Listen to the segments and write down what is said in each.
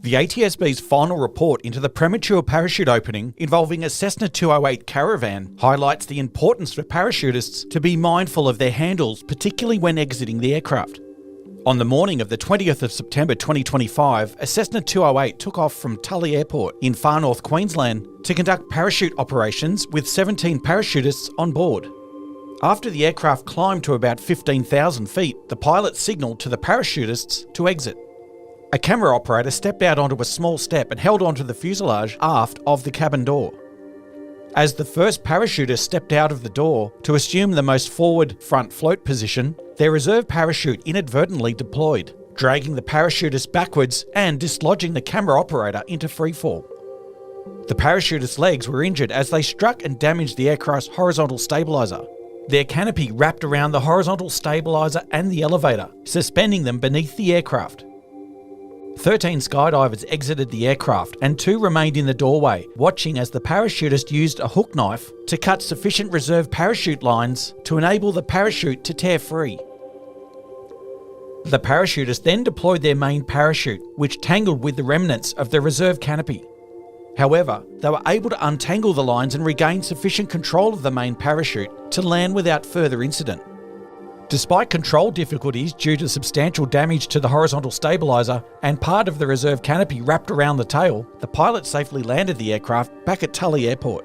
The atsB's final report into the premature parachute opening involving a Cessna 208 Caravan highlights the importance for parachutists to be mindful of their handles, particularly when exiting the aircraft. On the morning of the 20th of September 2025, a Cessna 208 took off from Tully Airport in far north Queensland to conduct parachute operations with 17 parachutists on board. After the aircraft climbed to about 15,000 feet, the pilot signalled to the parachutists to exit. A camera operator stepped out onto a small step and held onto the fuselage aft of the cabin door. As the first parachutist stepped out of the door to assume the most forward front float position, their reserve parachute inadvertently deployed, dragging the parachutist backwards and dislodging the camera operator into freefall. The parachutist's legs were injured as they struck and damaged the aircraft's horizontal stabiliser. Their canopy wrapped around the horizontal stabiliser and the elevator, suspending them beneath the aircraft. 13 skydivers exited the aircraft and 2 remained in the doorway, watching as the parachutist used a hook knife to cut sufficient reserve parachute lines to enable the parachute to tear free. The parachutists then deployed their main parachute, which tangled with the remnants of the reserve canopy. However, they were able to untangle the lines and regain sufficient control of the main parachute to land without further incident. Despite control difficulties due to substantial damage to the horizontal stabiliser and part of the reserve canopy wrapped around the tail, the pilot safely landed the aircraft back at Tully Airport.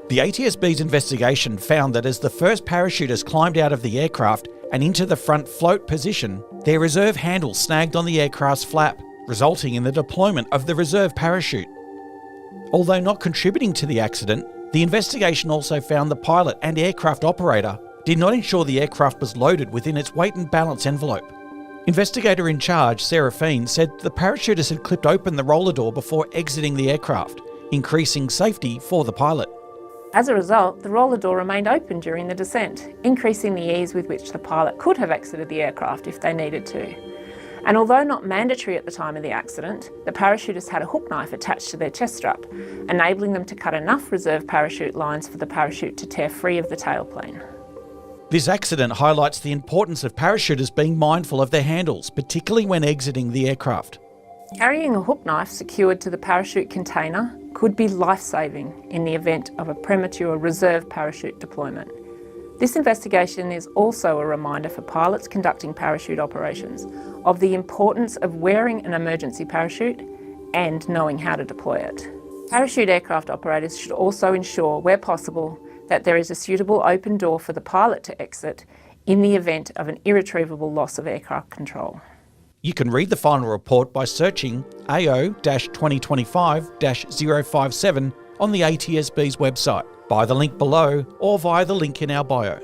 The atsB's investigation found that as the first parachutists climbed out of the aircraft and into the front float position, their reserve handle snagged on the aircraft's flap, resulting in the deployment of the reserve parachute. Although not contributing to the accident, the investigation also found the pilot and aircraft operator did not ensure the aircraft was loaded within its weight and balance envelope. Investigator in charge, Seraphine, said the parachutists had clipped open the roller door before exiting the aircraft, increasing safety for the pilot. As a result, the roller door remained open during the descent, increasing the ease with which the pilot could have exited the aircraft if they needed to. And although not mandatory at the time of the accident, the parachutists had a hook knife attached to their chest strap, enabling them to cut enough reserve parachute lines for the parachute to tear free of the tailplane. This accident highlights the importance of parachutists being mindful of their handles, particularly when exiting the aircraft. Carrying a hook knife secured to the parachute container could be life-saving in the event of a premature reserve parachute deployment. This investigation is also a reminder for pilots conducting parachute operations of the importance of wearing an emergency parachute and knowing how to deploy it. Parachute aircraft operators should also ensure, where possible, that there is a suitable open door for the pilot to exit in the event of an irretrievable loss of aircraft control. You can read the final report by searching AO-2025-057 on the atsB's website, by the link below or via the link in our bio.